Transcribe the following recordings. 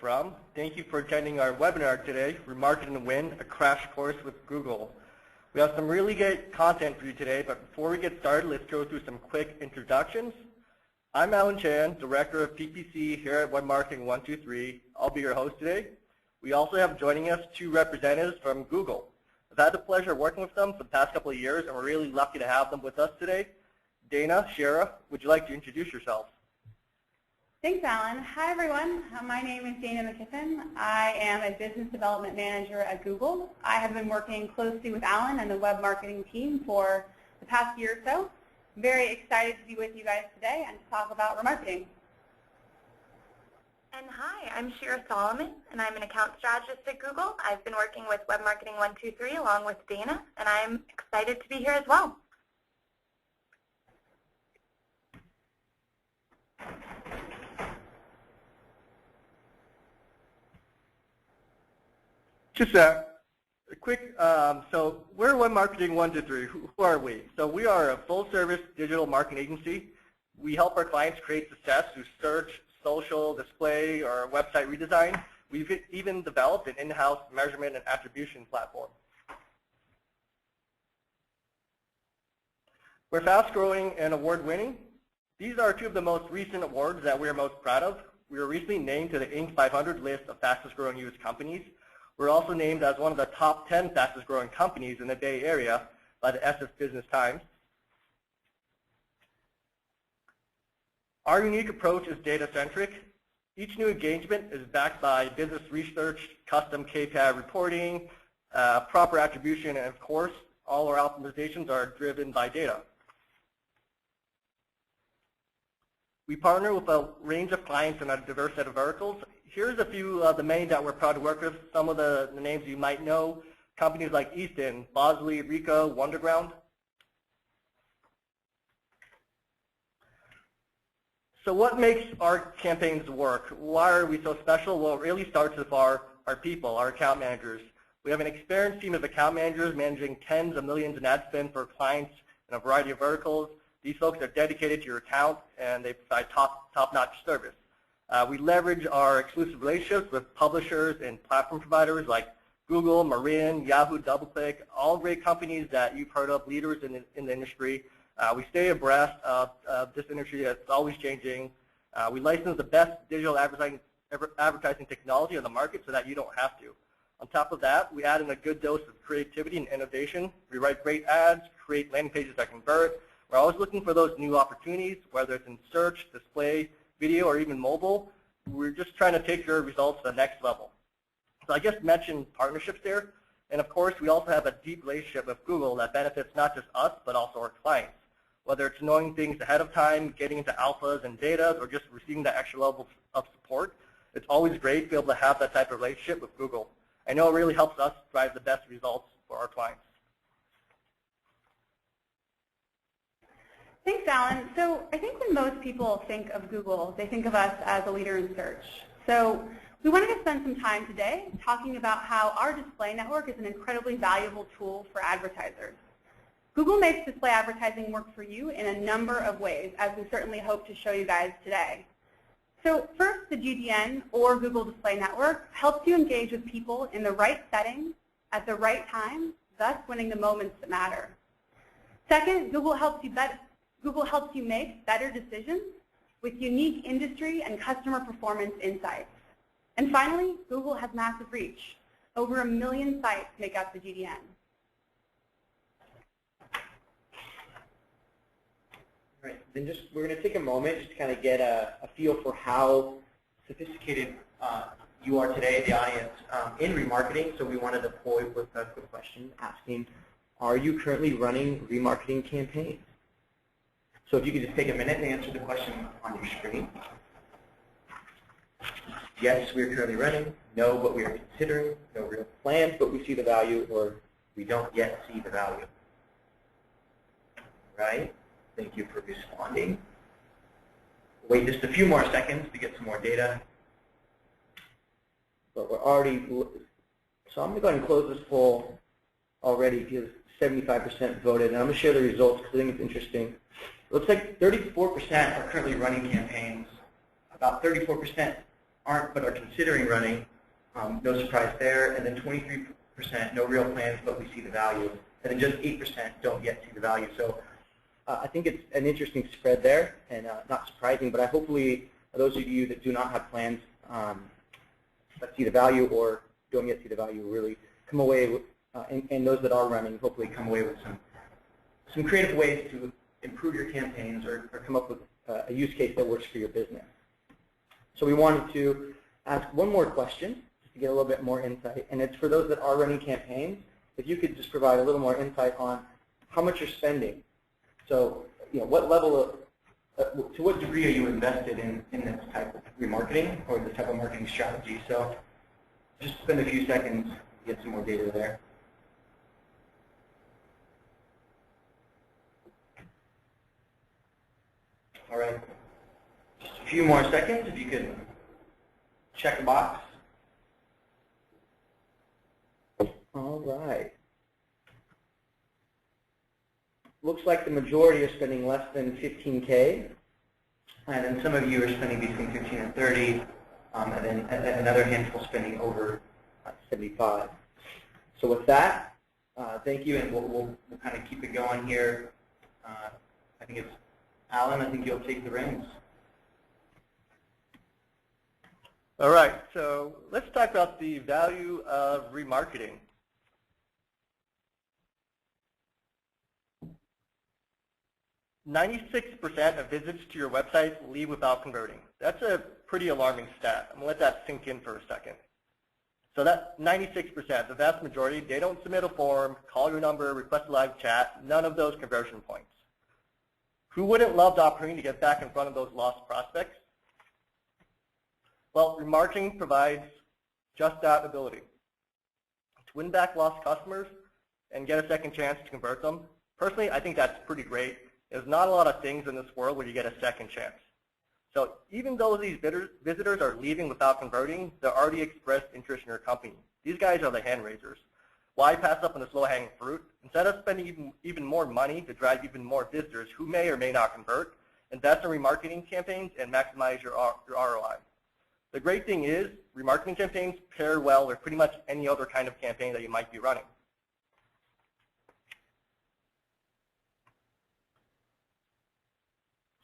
from. Thank you for attending our webinar today, Remarketing to Win, a crash course with Google. We have some really great content for you today, but before we get started, let's go through some quick introductions. I'm Alan Chan, Director of PPC here at Web Marketing 123. I'll be your host today. We also have joining us two representatives from Google. I've had the pleasure of working with them for the past couple of years, and we're really lucky to have them with us today. Dana, Shara, would you like to introduce yourselves? Thanks, Alan. Hi, everyone. My name is Dana McKiffin. I am a Business Development Manager at Google. I have been working closely with Alan and the web marketing team for the past year or so. I'm very excited to be with you guys today and to talk about remarketing. And hi, I'm Shira Solomon, and I'm an account strategist at Google. I've been working with Web Marketing 123 along with Dana, and I'm excited to be here as well. Just a quick, so we're Web Marketing 123. Who are we? So we are a full-service digital marketing agency. We help our clients create success through search, social, display, or website redesign. We've even developed an in-house measurement and attribution platform. We're fast-growing and award-winning. These are two of the most recent awards that we're most proud of. We were recently named to the Inc. 500 list of fastest-growing U.S. companies. We're also named as one of the top 10 fastest-growing companies in the Bay Area by the SF Business Times. Our unique approach is data-centric. Each new engagement is backed by business research, custom KPI reporting, proper attribution, and of course, all our optimizations are driven by data. We partner with a range of clients in a diverse set of verticals. Here's a few of the main that we're proud to work with. Some of the names you might know, companies like Easton, Bosley, Ricoh, Wonderground. So what makes our campaigns work? Why are we so special? Well, it really starts with our people, our account managers. We have an experienced team of account managers managing tens of millions in ad spend for clients in a variety of verticals. These folks are dedicated to your account, and they provide top-notch service. We leverage our exclusive relationships with publishers and platform providers like Google, Marin, Yahoo, DoubleClick, all great companies that you've heard of, leaders in the industry. We stay abreast of this industry that's always changing. We license the best digital advertising technology on the market so that you don't have to. On top of that, we add in a good dose of creativity and innovation. We write great ads, create landing pages that convert. We're always looking for those new opportunities, whether it's in search, display, video, or even mobile. We're just trying to take your results to the next level. So I just mentioned partnerships there. And of course, we also have a deep relationship with Google that benefits not just us, but also our clients. Whether it's knowing things ahead of time, getting into alphas and betas, or just receiving that extra level of support, it's always great to be able to have that type of relationship with Google. I know it really helps us drive the best results for our clients. Thanks, Alan. So I think when most people think of Google, they think of us as a leader in search. So we wanted to spend some time today talking about how our display network is an incredibly valuable tool for advertisers. Google makes display advertising work for you in a number of ways, as we certainly hope to show you guys today. So first, the GDN, or Google Display Network, helps you engage with people in the right setting at the right time, thus winning the moments that matter. Second, Google helps you make better decisions with unique industry and customer performance insights. And finally, Google has massive reach. Over 1 million sites make up the GDN. All right, then we're going to take a moment just to kind of get a feel for how sophisticated you are today, the audience, in remarketing. So we wanted to poll with a quick question asking, are you currently running remarketing campaigns? So if you could just take a minute and answer the question on your screen. Yes, we are currently running. No, but we are considering. No real plans, but we see the value, or we don't yet see the value. Right? Thank you for responding. Wait just a few more seconds to get some more data. But we're already, so I'm going to go ahead and close this poll already because 75% voted. And I'm going to share the results because I think it's interesting. It looks like 34% are currently running campaigns. About 34% aren't but are considering running, no surprise there. And then 23% no real plans, but we see the value. And then just 8% don't yet see the value. So I think it's an interesting spread there, and not surprising. But hopefully those of you that do not have plans that see the value or don't yet see the value really come away with, and those that are running hopefully come away with some creative ways to improve your campaigns or come up with a use case that works for your business. So we wanted to ask one more question just to get a little bit more insight, and it's for those that are running campaigns. If you could just provide a little more insight on how much you're spending. So, what level of, to what degree are you invested in this type of remarketing or this type of marketing strategy? So just spend a few seconds to get some more data there. All right, just a few more seconds if you could check the box. All right. Looks like the majority are spending less than 15K, and then some of you are spending between 15 and 30, and then another handful spending over 75. So with that, thank you, and we'll kind of keep it going here. I think it's Alan. I think you'll take the reins. All right, so let's talk about the value of remarketing. "96% of visits to your website leave without converting." That's a pretty alarming stat. I'm going to let that sink in for a second. So that 96%, the vast majority, they don't submit a form, call your number, request a live chat, none of those conversion points. Who wouldn't love the opportunity to get back in front of those lost prospects? Well, remarketing provides just that ability. To win back lost customers and get a second chance to convert them, personally, I think that's pretty great. There's not a lot of things in this world where you get a second chance. So even though these visitors are leaving without converting, they already expressed interest in your company. These guys are the hand raisers. Why pass up on this low-hanging fruit? Instead of spending even more money to drive even more visitors who may or may not convert, invest in remarketing campaigns and maximize your ROI. The great thing is remarketing campaigns pair well with pretty much any other kind of campaign that you might be running.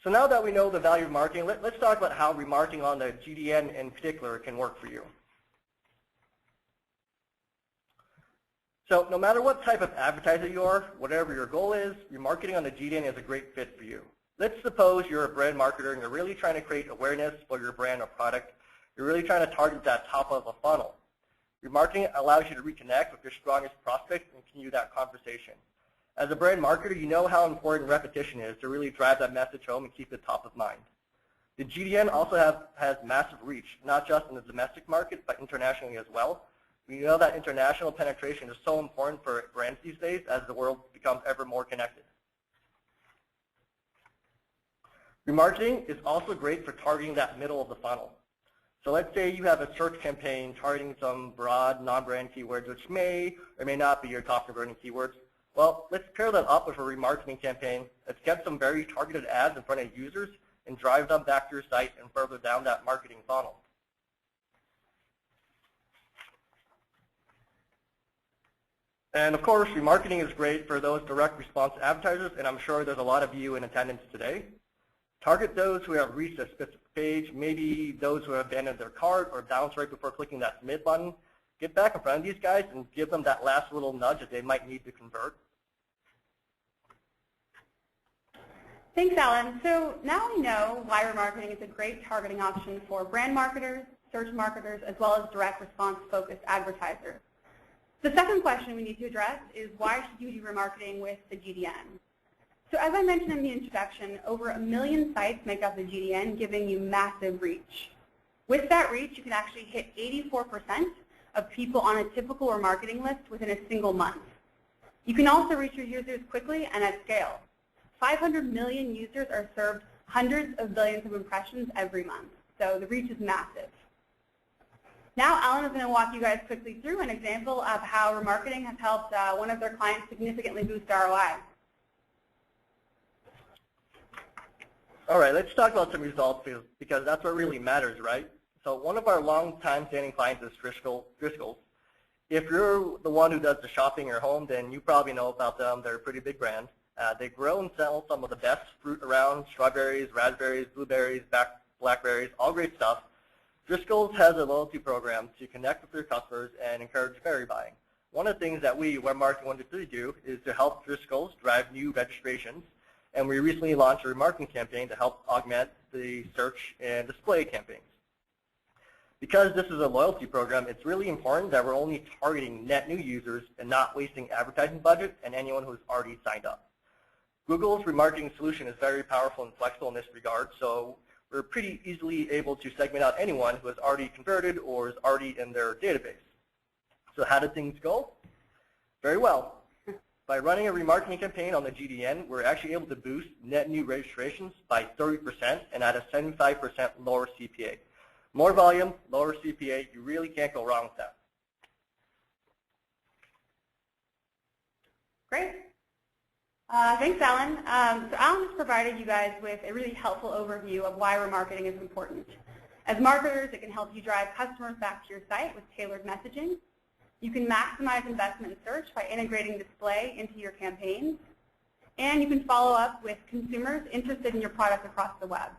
So now that we know the value of marketing, let's talk about how remarketing on the GDN in particular can work for you. So no matter what type of advertiser you are, whatever your goal is, remarketing on the GDN is a great fit for you. Let's suppose you're a brand marketer and you're really trying to create awareness for your brand or product. You're really trying to target that top of a funnel. Remarketing allows you to reconnect with your strongest prospects and continue that conversation. As a brand marketer, you know how important repetition is to really drive that message home and keep it top of mind. The GDN also has massive reach, not just in the domestic market, but internationally as well. We know that international penetration is so important for brands these days as the world becomes ever more connected. Remarketing is also great for targeting that middle of the funnel. So let's say you have a search campaign targeting some broad non-brand keywords which may or may not be your top converting keywords. Well, let's pair that up with a remarketing campaign. Let's get some very targeted ads in front of users and drive them back to your site and further down that marketing funnel. And of course, remarketing is great for those direct response advertisers, and I'm sure there's a lot of you in attendance today. Target those who have reached a specific page, maybe those who have abandoned their cart or bounced right before clicking that submit button. Get back in front of these guys and give them that last little nudge that they might need to convert. Thanks, Alan. So now we know why remarketing is a great targeting option for brand marketers, search marketers, as well as direct response focused advertisers. The second question we need to address is why should you do remarketing with the GDN? So as I mentioned in the introduction, over 1 million sites make up the GDN, giving you massive reach. With that reach, you can actually hit 84% of people on a typical remarketing list within a single month. You can also reach your users quickly and at scale. 500 million users are served hundreds of billions of impressions every month. So the reach is massive. Now Alan is going to walk you guys quickly through an example of how remarketing has helped one of their clients significantly boost ROI. All right, let's talk about some results because that's what really matters, right? So one of our long-time standing clients is Driscoll's. If you're the one who does the shopping in your home, then you probably know about them. They're a pretty big brand. They grow and sell some of the best fruit around: strawberries, raspberries, blueberries, blackberries, all great stuff. Driscoll's has a loyalty program to connect with their customers and encourage berry buying. One of the things that we, Remarket 123, do is to help Driscoll's drive new registrations. And we recently launched a remarketing campaign to help augment the search and display campaigns. Because this is a loyalty program, it's really important that we're only targeting net new users and not wasting advertising budget and anyone who's already signed up. Google's remarketing solution is very powerful and flexible in this regard, so we're pretty easily able to segment out anyone who has already converted or is already in their database. So how did things go? Very well. By running a remarketing campaign on the GDN, we're actually able to boost net new registrations by 30% and at a 75% lower CPA. More volume, lower CPA, you really can't go wrong with that. Great. Thanks, Alan. So Alan just provided you guys with a really helpful overview of why remarketing is important. As marketers, it can help you drive customers back to your site with tailored messaging. You can maximize investment in search by integrating display into your campaigns. And you can follow up with consumers interested in your product across the web.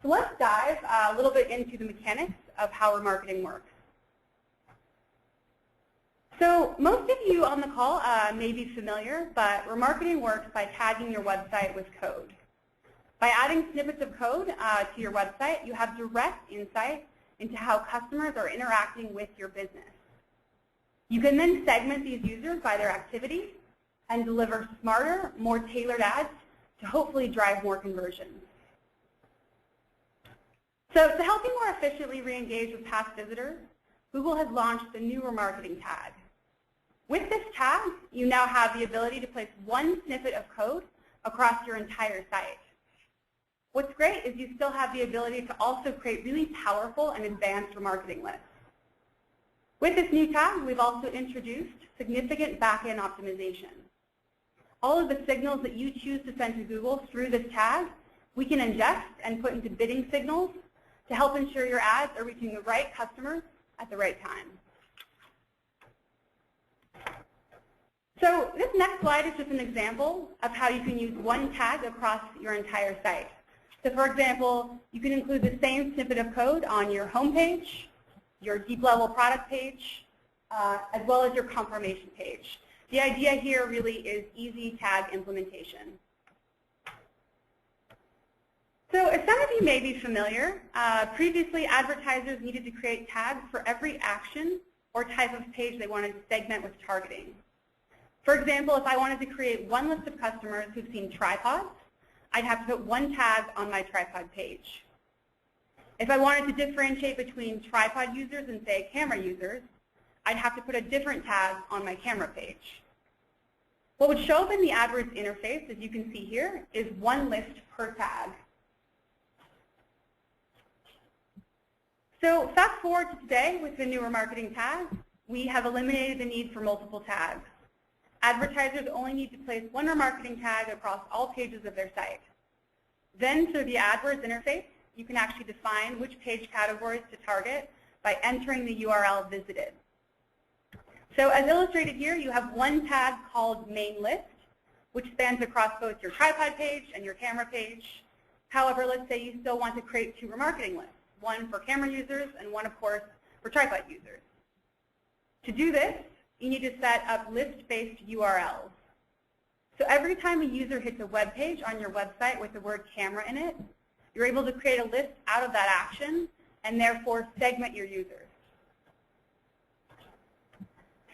So let's dive a little bit into the mechanics of how remarketing works. So most of you on the call may be familiar, but remarketing works by tagging your website with code. By adding snippets of code to your website, you have direct insight into how customers are interacting with your business. You can then segment these users by their activity and deliver smarter, more tailored ads to hopefully drive more conversions. So to help you more efficiently re-engage with past visitors, Google has launched the new remarketing tag. With this tag, you now have the ability to place one snippet of code across your entire site. What's great is you still have the ability to also create really powerful and advanced remarketing lists. With this new tag, we've also introduced significant back-end optimization. All of the signals that you choose to send to Google through this tag, we can ingest and put into bidding signals to help ensure your ads are reaching the right customers at the right time. So this next slide is just an example of how you can use one tag across your entire site. So for example, you can include the same snippet of code on your home page, your deep level product page, as well as your confirmation page. The idea here really is easy tag implementation. So as some of you may be familiar, previously advertisers needed to create tags for every action or type of page they wanted to segment with targeting. For example, if I wanted to create one list of customers who've seen tripods, I'd have to put one tag on my tripod page. If I wanted to differentiate between tripod users and, say, camera users, I'd have to put a different tag on my camera page. What would show up in the AdWords interface, as you can see here, is one list per tag. So fast forward to today with the new remarketing tag, we have eliminated the need for multiple tags. Advertisers only need to place one remarketing tag across all pages of their site. Then through the AdWords interface, you can actually define which page categories to target by entering the URL visited. So as illustrated here, you have one tag called main list, which spans across both your tripod page and your camera page. However, let's say you still want to create two remarketing lists, one for camera users and one, of course, for tripod users. To do this, you need to set up list-based URLs. So every time a user hits a web page on your website with the word camera in it, you're able to create a list out of that action and therefore segment your users.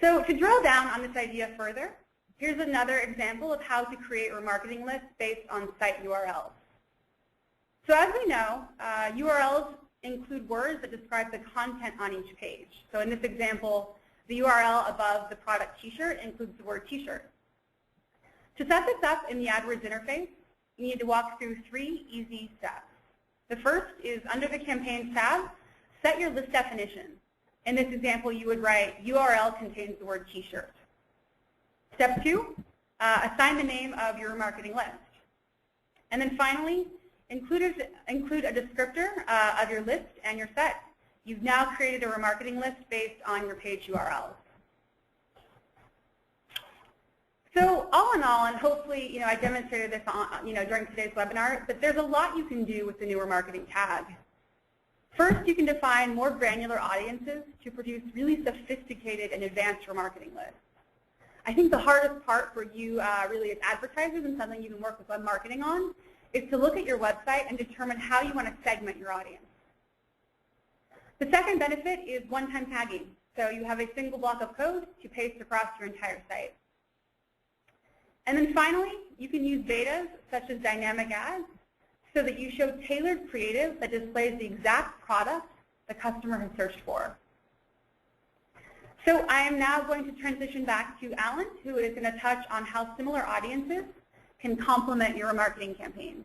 So to drill down on this idea further, here's another example of how to create remarketing lists based on site URLs. So as we know, URLs include words that describe the content on each page. So in this example, the URL above the product t-shirt includes the word t-shirt. To set this up in the AdWords interface, you need to walk through 3 easy steps. The first is under the Campaigns tab, set your list definition. In this example, you would write URL contains the word t-shirt. Step 2, assign the name of your remarketing list. And then finally, include a descriptor of your list and your set. You've now created a remarketing list based on your page URLs. So all in all, and hopefully, I demonstrated this during today's webinar, but there's a lot you can do with the new remarketing tag. First, you can define more granular audiences to produce really sophisticated and advanced remarketing lists. I think the hardest part for you really as advertisers, and something you can work with web marketing on, is to look at your website and determine how you want to segment your audience. The second benefit is one-time tagging. So you have a single block of code to paste across your entire site. And then finally, you can use betas such as dynamic ads so that you show tailored creative that displays the exact product the customer has searched for. So I am now going to transition back to Alan, who is going to touch on how similar audiences can complement your remarketing campaigns.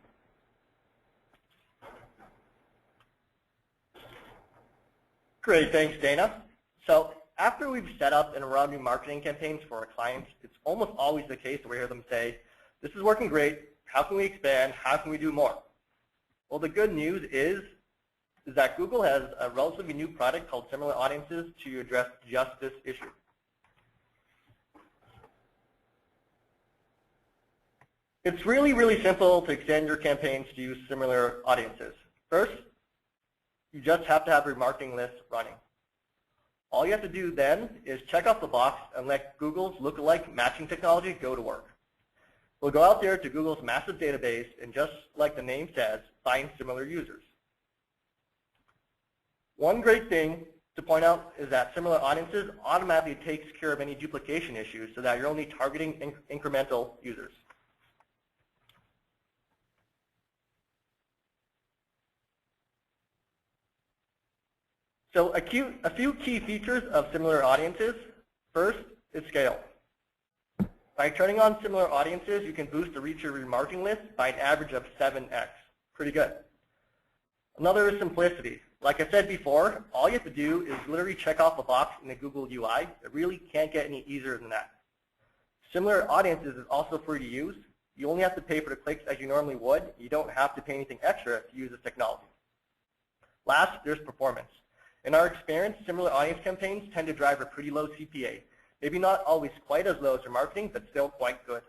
Great, thanks, Dana. So after we've set up and run remarketing campaigns for our clients, it's almost always the case that we hear them say, this is working great, how can we expand, how can we do more? Well, the good news is that Google has a relatively new product called Similar Audiences to address just this issue. It's really, really simple to extend your campaigns to use similar audiences. First, you just have to have remarketing lists running. All you have to do then is check off the box and let Google's lookalike matching technology go to work. We'll go out there to Google's massive database and, just like the name says, find similar users. One great thing to point out is that similar audiences automatically takes care of any duplication issues so that you're only targeting incremental users. So a few key features of similar audiences. First is scale. By turning on similar audiences, you can boost the reach of your remarketing list by an average of 7x. Pretty good. Another is simplicity. Like I said before, all you have to do is literally check off a box in the Google UI. It really can't get any easier than that. Similar audiences is also free to use. You only have to pay for the clicks as you normally would. You don't have to pay anything extra to use this technology. Last, there's performance. In our experience, similar audience campaigns tend to drive a pretty low CPA. Maybe not always quite as low as remarketing, but still quite good.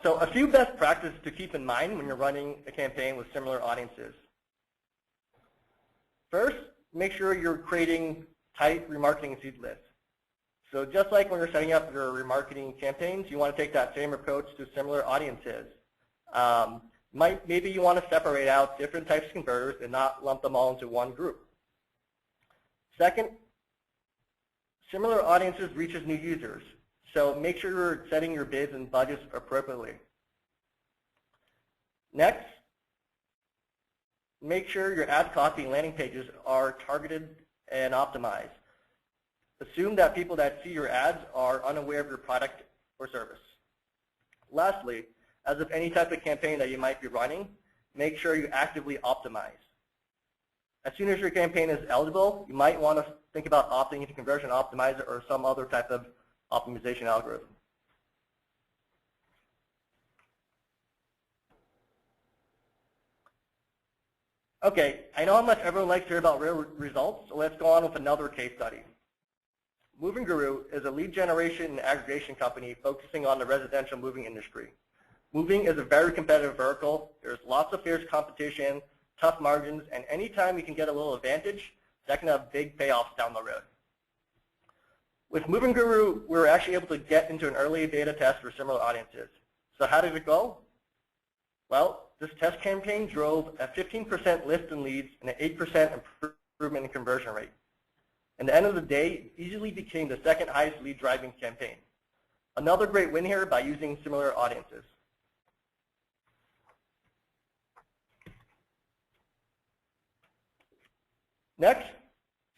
So a few best practices to keep in mind when you're running a campaign with similar audiences. First, make sure you're creating tight remarketing seed lists. So just like when you're setting up your remarketing campaigns, you want to take that same approach to similar audiences. Maybe you want to separate out different types of converters and not lump them all into one group. Second, similar audiences reaches new users. So make sure you're setting your bids and budgets appropriately. Next, make sure your ad copy and landing pages are targeted and optimized. Assume that people that see your ads are unaware of your product or service. Lastly, as with any type of campaign that you might be running, make sure you actively optimize. As soon as your campaign is eligible, you might want to think about opting into Conversion Optimizer or some other type of optimization algorithm. Okay, I know how much everyone likes to hear about real results, so let's go on with another case study. Moving Guru is a lead generation and aggregation company focusing on the residential moving industry. Moving is a very competitive vertical. There's lots of fierce competition, tough margins, and anytime you can get a little advantage, that can have big payoffs down the road. With Moving Guru, we were actually able to get into an early beta test for similar audiences. So how did it go? Well, this test campaign drove a 15% lift in leads and an 8% improvement in conversion rate. At the end of the day, it easily became the second highest lead driving campaign. Another great win here by using similar audiences. Next,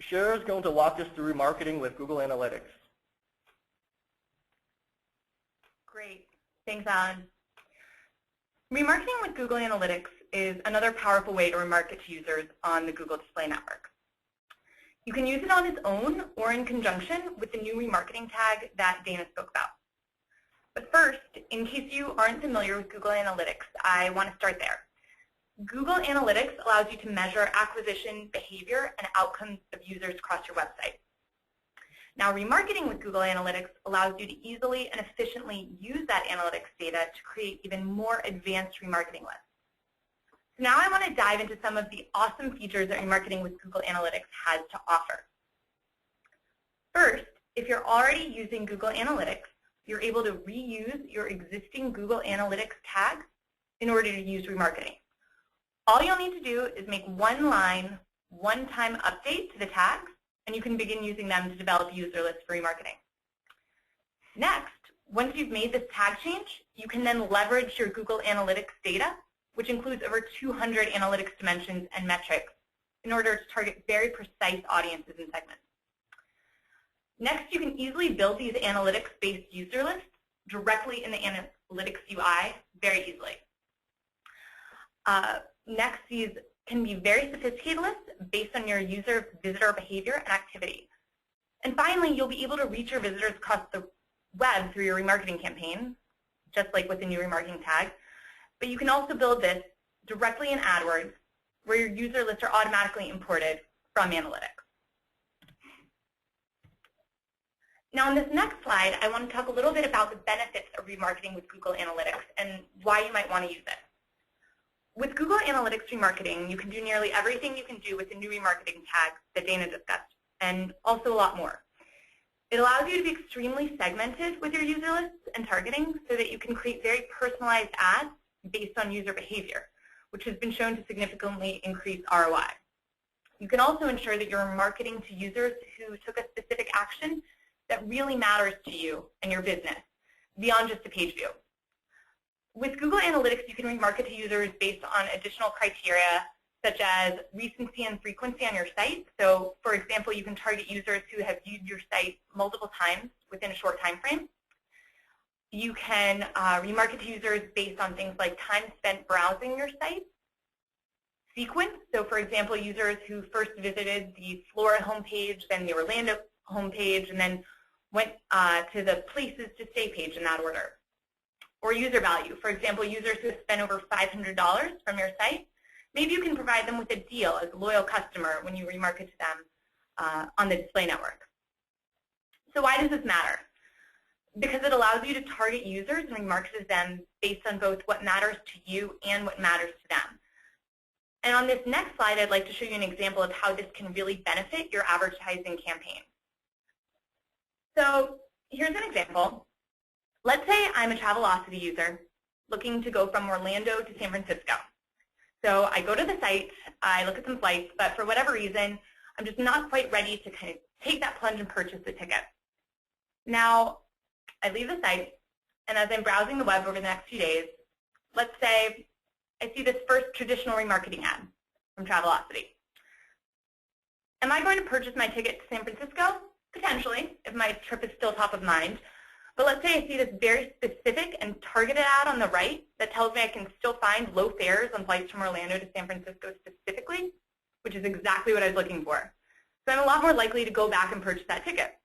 Shara is going to walk us through remarketing with Google Analytics. Great. Thanks, Alan. Remarketing with Google Analytics is another powerful way to remarket to users on the Google Display Network. You can use it on its own or in conjunction with the new remarketing tag that Dana spoke about. But first, in case you aren't familiar with Google Analytics, I want to start there. Google Analytics allows you to measure acquisition behavior and outcomes of users across your website. Now, remarketing with Google Analytics allows you to easily and efficiently use that analytics data to create even more advanced remarketing lists. So now I want to dive into some of the awesome features that remarketing with Google Analytics has to offer. First, if you're already using Google Analytics, you're able to reuse your existing Google Analytics tags in order to use remarketing. All you'll need to do is make one line, one-time update to the tags, and you can begin using them to develop user lists for remarketing. Next, once you've made this tag change, you can then leverage your Google Analytics data, which includes over 200 analytics dimensions and metrics, in order to target very precise audiences and segments. Next, you can easily build these analytics-based user lists directly in the Analytics UI very easily. Next, these can be very sophisticated lists based on your user visitor behavior and activity. And finally, you'll be able to reach your visitors across the web through your remarketing campaign, just like with the new remarketing tag. But you can also build this directly in AdWords, where your user lists are automatically imported from Analytics. Now, on this next slide, I want to talk a little bit about the benefits of remarketing with Google Analytics and why you might want to use it. With Google Analytics remarketing, you can do nearly everything you can do with the new remarketing tag that Dana discussed, and also a lot more. It allows you to be extremely segmented with your user lists and targeting so that you can create very personalized ads based on user behavior, which has been shown to significantly increase ROI. You can also ensure that you're marketing to users who took a specific action that really matters to you and your business, beyond just a page view. With Google Analytics, you can remarket to users based on additional criteria such as recency and frequency on your site. So, for example, you can target users who have viewed your site multiple times within a short time frame. You can remarket to users based on things like time spent browsing your site. Sequence, so for example, users who first visited the Florida homepage, then the Orlando homepage, and then went to the places to stay page in that order. Or user value, for example, users who have spent over $500 from your site, maybe you can provide them with a deal as a loyal customer when you remarket to them on the display network. So why does this matter? Because it allows you to target users and remarket to them based on both what matters to you and what matters to them. And on this next slide, I'd like to show you an example of how this can really benefit your advertising campaign. So here's an example. Let's say I'm a Travelocity user looking to go from Orlando to San Francisco. So I go to the site, I look at some flights, but for whatever reason, I'm just not quite ready to kind of take that plunge and purchase the ticket. Now, I leave the site, and as I'm browsing the web over the next few days, let's say I see this first traditional remarketing ad from Travelocity. Am I going to purchase my ticket to San Francisco? Potentially, if my trip is still top of mind. But let's say I see this very specific and targeted ad on the right that tells me I can still find low fares on flights from Orlando to San Francisco specifically, which is exactly what I was looking for. So I'm a lot more likely to go back and purchase that ticket.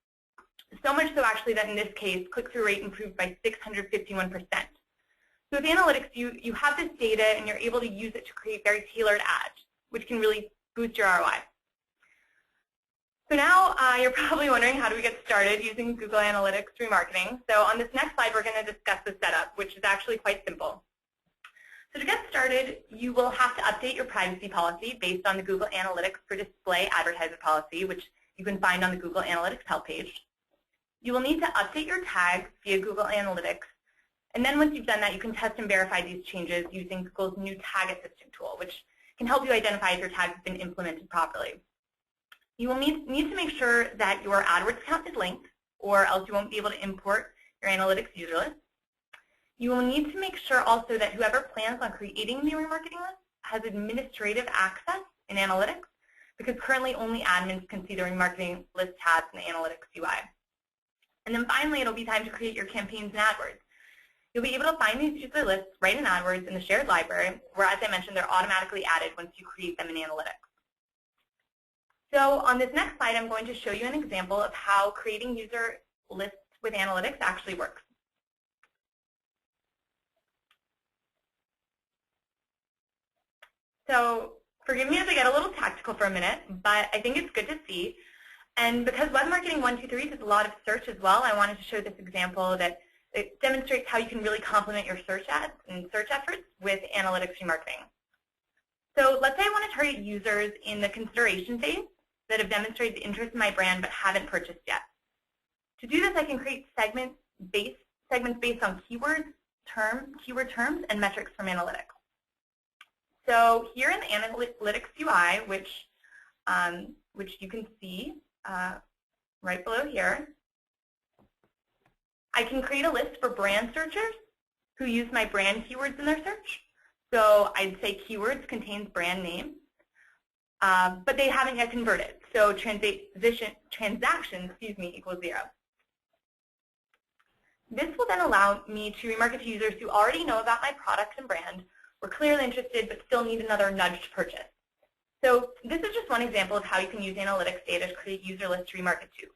So much so actually that in this case, click-through rate improved by 651%. So with analytics, you have this data and you're able to use it to create very tailored ads, which can really boost your ROI. So now you're probably wondering, how do we get started using Google Analytics remarketing? So on this next slide, we're going to discuss the setup, which is actually quite simple. So to get started, you will have to update your privacy policy based on the Google Analytics for Display Advertiser policy, which you can find on the Google Analytics help page. You will need to update your tags via Google Analytics. And then once you've done that, you can test and verify these changes using Google's new Tag Assistant tool, which can help you identify if your tag has been implemented properly. You will need to make sure that your AdWords account is linked, or else you won't be able to import your analytics user list. You will need to make sure also that whoever plans on creating the remarketing list has administrative access in analytics, because currently only admins can see the remarketing list tabs in the analytics UI. And then finally, it'll be time to create your campaigns in AdWords. You'll be able to find these user lists right in AdWords in the shared library, where, as I mentioned, they're automatically added once you create them in analytics. So on this next slide, I'm going to show you an example of how creating user lists with analytics actually works. So forgive me if I get a little tactical for a minute, but I think it's good to see. And because Web Marketing 123 does a lot of search as well, I wanted to show this example that it demonstrates how you can really complement your search ads and search efforts with analytics remarketing. So let's say I want to target users in the consideration phase that have demonstrated interest in my brand but haven't purchased yet. To do this, I can create segments based on keyword terms, and metrics from analytics. So here in the Analytics UI, which you can see right below here, I can create a list for brand searchers who use my brand keywords in their search. So I'd say keywords contains brand name, but they haven't yet converted. So transactions equals 0. This will then allow me to remarket to users who already know about my product and brand, were clearly interested but still need another nudge to purchase. So this is just one example of how you can use analytics data to create user lists to remarket to.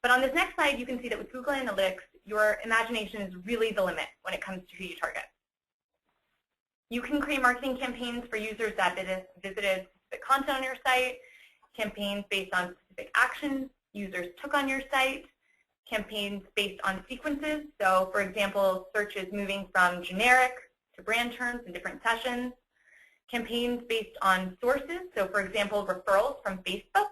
But on this next slide, you can see that with Google Analytics, your imagination is really the limit when it comes to who you target. You can create marketing campaigns for users that visited specific content on your site, campaigns based on specific actions users took on your site, campaigns based on sequences. So for example, searches moving from generic to brand terms in different sessions, campaigns based on sources. So for example, referrals from Facebook.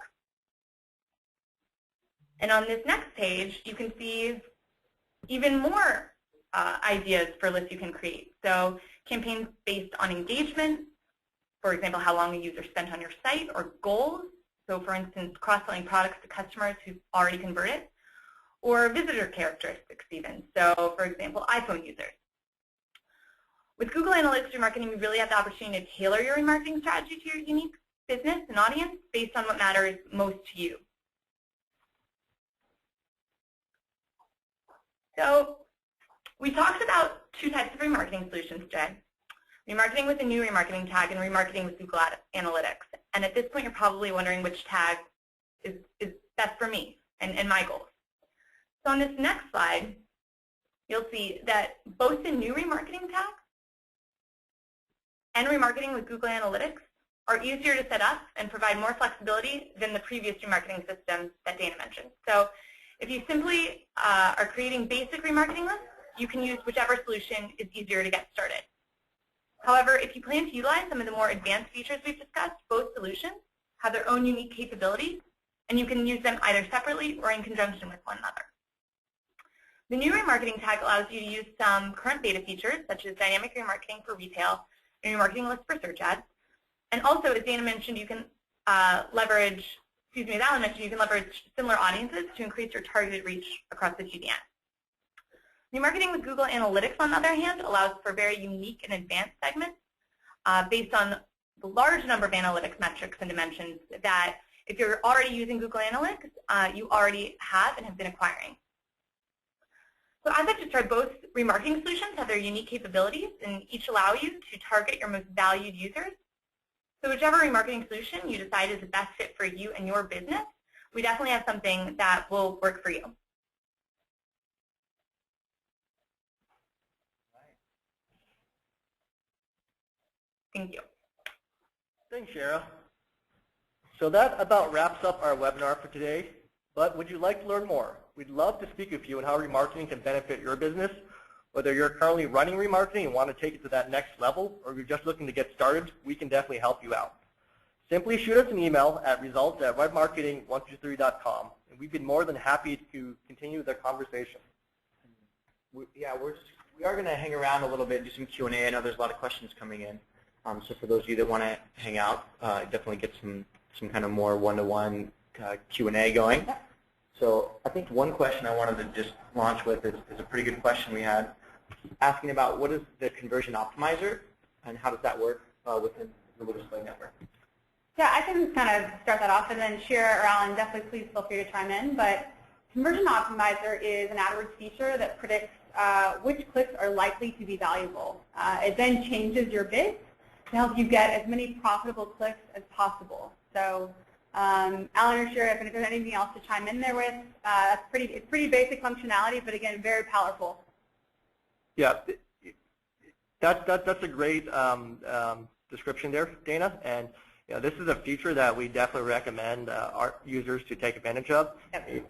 And on this next page, you can see even more ideas for lists you can create. So campaigns based on engagement, for example, how long a user spent on your site, or goals. So for instance, cross-selling products to customers who've already converted, or visitor characteristics even. So for example, iPhone users. With Google Analytics remarketing, you really have the opportunity to tailor your remarketing strategy to your unique business and audience based on what matters most to you. So we talked about two types of remarketing solutions today. Remarketing with a new remarketing tag and remarketing with Google Analytics. And at this point, you're probably wondering which tag is best for me and my goals. So on this next slide, you'll see that both the new remarketing tag and remarketing with Google Analytics are easier to set up and provide more flexibility than the previous remarketing system that Dana mentioned. So if you simply are creating basic remarketing lists, you can use whichever solution is easier to get started. However, if you plan to utilize some of the more advanced features we've discussed, both solutions have their own unique capabilities, and you can use them either separately or in conjunction with one another. The new remarketing tag allows you to use some current beta features, such as dynamic remarketing for retail and remarketing lists for search ads. And also, as Dana mentioned, you can leverage similar audiences to increase your targeted reach across the GDN. Remarketing with Google Analytics, on the other hand, allows for very unique and advanced segments based on the large number of analytics metrics and dimensions that, if you're already using Google Analytics, you already have and have been acquiring. So as I've described, both remarketing solutions have their unique capabilities and each allow you to target your most valued users. So whichever remarketing solution you decide is the best fit for you and your business, we definitely have something that will work for you. Thank you. Thanks, Shara. So that about wraps up our webinar for today. But would you like to learn more? We'd love to speak with you on how remarketing can benefit your business. Whether you're currently running remarketing and want to take it to that next level, or you're just looking to get started, we can definitely help you out. Simply shoot us an email at results@webmarketing123.com, and we'd be more than happy to continue the conversation. We are going to hang around a little bit and do some Q&A. I know there's a lot of questions coming in. So for those of you that want to hang out, definitely get some kind of more one-to-one Q&A going. So I think one question I wanted to just launch with is a pretty good question we had, asking about what is the conversion optimizer and how does that work within the Google Display Network? Yeah, I can kind of start that off, and then Shira or Alan, definitely please feel free to chime in. But Conversion Optimizer is an AdWords feature that predicts which clicks are likely to be valuable. It then changes your bids to help you get as many profitable clicks as possible. So Alan or Shira, if there's anything else to chime in there with, it's pretty basic functionality, but again, very powerful. Yeah, that's a great description there, Dana, and this is a feature that we definitely recommend our users to take advantage of.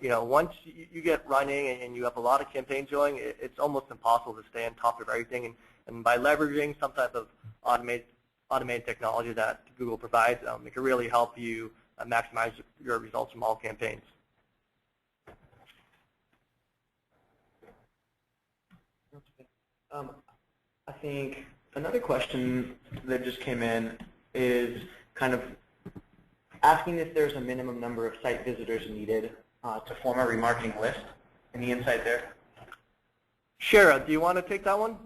Once you get running and you have a lot of campaigns going, it's almost impossible to stay on top of everything. And by leveraging some type of automated technology that Google provides, it can really help you maximize your results from all campaigns. I think another question that just came in is kind of asking if there's a minimum number of site visitors needed to form a remarketing list. Any insight there? Sure. Do you want to take that one?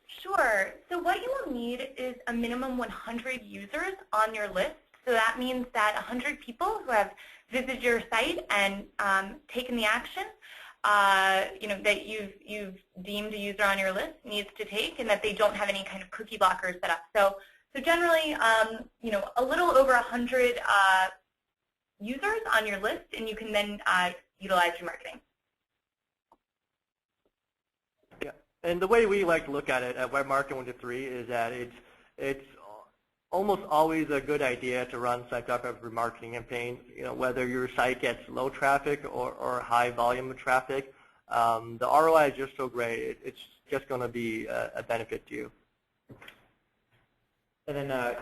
Sure. So what you will need is a minimum 100 users on your list. So that means that 100 people who have visited your site and taken the action that you've deemed a user on your list needs to take, and that they don't have any kind of cookie blockers set up. So generally, a little over 100 users on your list, and you can then utilize remarketing. Yeah, and the way we like to look at it at Remarket 1-3 is that it's almost always a good idea to run some type of remarketing campaign. Whether your site gets low traffic or high volume of traffic, the ROI is just so great. It's just going to be a benefit to you. And then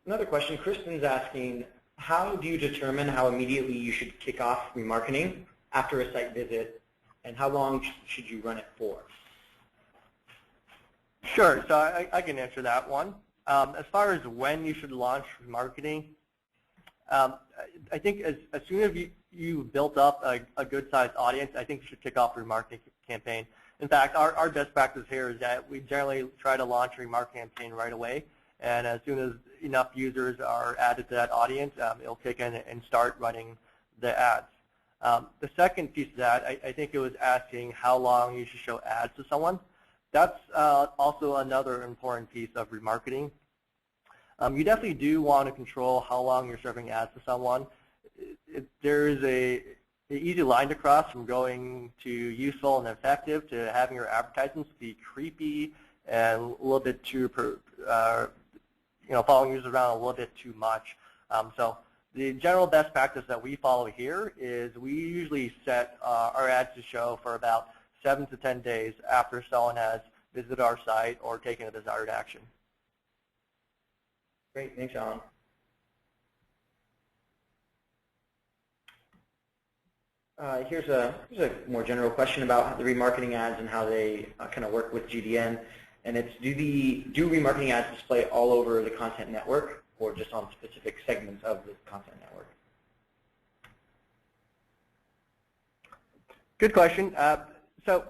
another question, Kristen's asking, how do you determine how immediately you should kick off remarketing after a site visit, and how long should you run it for? Sure, so I can answer that one. As far as when you should launch remarketing, I think as soon as you've built up a good-sized audience, I think you should kick off a remarketing campaign. In fact, our best practice here is that we generally try to launch a remarketing campaign right away, and as soon as enough users are added to that audience, it'll kick in and start running the ads. The second piece of that, I think it was asking how long you should show ads to someone. That's also another important piece of remarketing. You definitely do want to control how long you're serving ads to someone. There is an easy line to cross from going to useful and effective to having your advertisements be creepy and a little bit too, following users around a little bit too much. So the general best practice that we follow here is we usually set our ads to show for about 7 to 10 days after someone has visited our site or taken a desired action. Great, thanks, Alan. Here's a more general question about the remarketing ads and how they kind of work with GDN. And it's, do remarketing ads display all over the content network or just on specific segments of the content network? Good question. So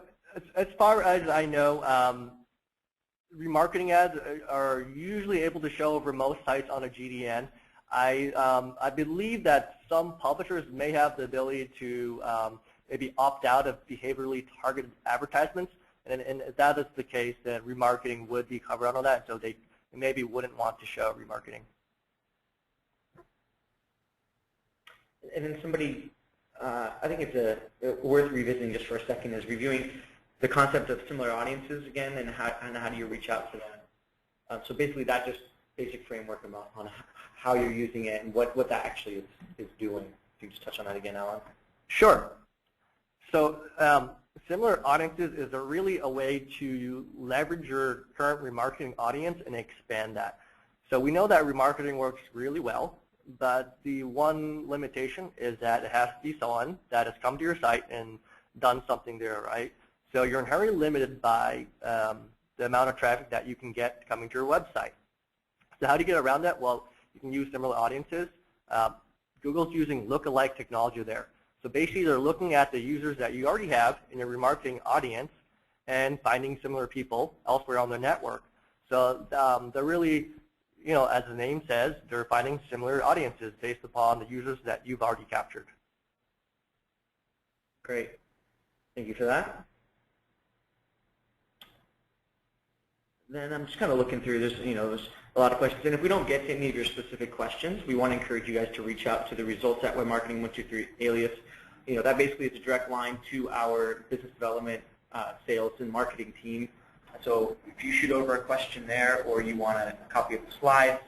as far as I know, remarketing ads are usually able to show over most sites on a GDN. I believe that some publishers may have the ability to maybe opt out of behaviorally targeted advertisements, and if that is the case, then remarketing would be covered on that, so they maybe wouldn't want to show remarketing. And then somebody, I think it's worth revisiting just for a second, is reviewing the concept of similar audiences again, and how do you reach out to them. So basically that just basic framework on how you're using it and what that actually is doing. If you just touch on that again, Alan. Sure. So similar audiences is really a way to leverage your current remarketing audience and expand that. So we know that remarketing works really well, but the one limitation is that it has to be someone that has come to your site and done something there, right? So you're inherently limited by the amount of traffic that you can get coming to your website. So how do you get around that? Well, you can use similar audiences. Google's using lookalike technology there. So basically, they're looking at the users that you already have in your remarketing audience and finding similar people elsewhere on their network. So they're really, as the name says, they're finding similar audiences based upon the users that you've already captured. Great. Thank you for that. Then I'm just kind of looking through this, there's a lot of questions. And if we don't get to any of your specific questions, we want to encourage you guys to reach out to the results at Remarketing123 alias. That basically is a direct line to our business development, sales, and marketing team So if you shoot over a question there, or you want a copy of the slides,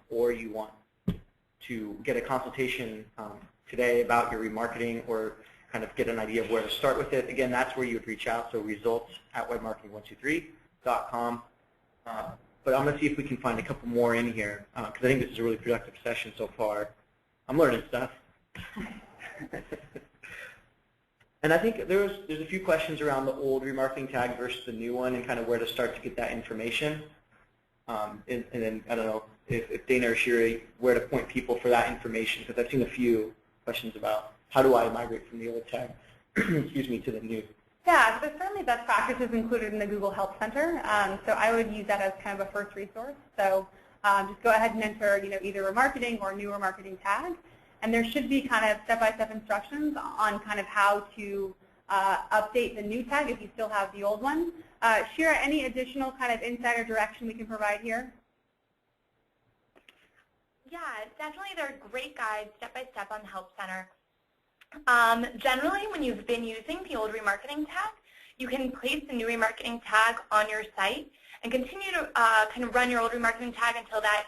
or you want to get a consultation today about your remarketing, or kind of get an idea of where to start with it, again, that's where you would reach out. So results@webmarketing123.com. But I'm going to see if we can find a couple more in here, because I think this is a really productive session so far. I'm learning stuff. And I think there's a few questions around the old remarketing tag versus the new one, and kind of where to start to get that information. And then, I don't know, if Dana or Shiri, where to point people for that information, because I've seen a few questions about how do I migrate from the old tag excuse me, to the new. Yeah, so there's certainly best practices included in the Google Help Center. So I would use that as kind of a first resource. So just go ahead and enter, either remarketing or new remarketing tag, and there should be kind of step-by-step instructions on kind of how to update the new tag if you still have the old one. Shira, any additional kind of insight or direction we can provide here? Yeah, definitely there are great guides step-by-step on the Help Center. Generally, when you've been using the old remarketing tag, you can place the new remarketing tag on your site and continue to kind of run your old remarketing tag until that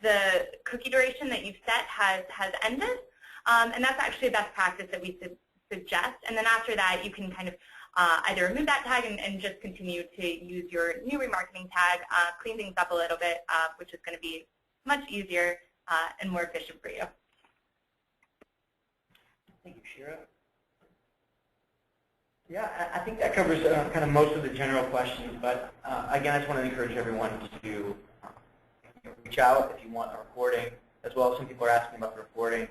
the cookie duration that you've set has ended. And that's actually a best practice that we suggest. And then after that, you can kind of either remove that tag and just continue to use your new remarketing tag, clean things up a little bit, which is going to be much easier and more efficient for you. Thank you, Shira. Yeah, I think that covers kind of most of the general questions, but again, I just want to encourage everyone to reach out if you want a recording, as well as some people are asking about the recording.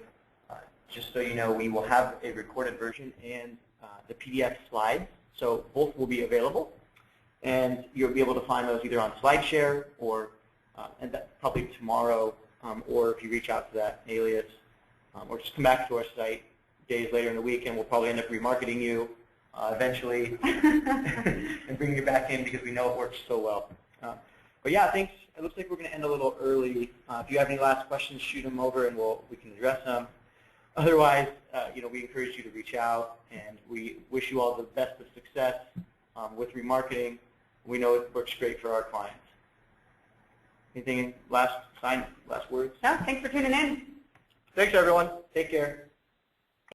Just so you know, we will have a recorded version and the PDF slides, so both will be available, and you'll be able to find those either on SlideShare or and that probably tomorrow, or if you reach out to that alias, or just come back to our site days later in the week, and we'll probably end up remarketing you eventually and bringing you back in because we know it works so well. But yeah, thanks. It looks like we're going to end a little early. If you have any last questions, shoot them over and we can address them. Otherwise, we encourage you to reach out, and we wish you all the best of success with remarketing. We know it works great for our clients. Anything last words? No, thanks for tuning in. Thanks, everyone. Take care.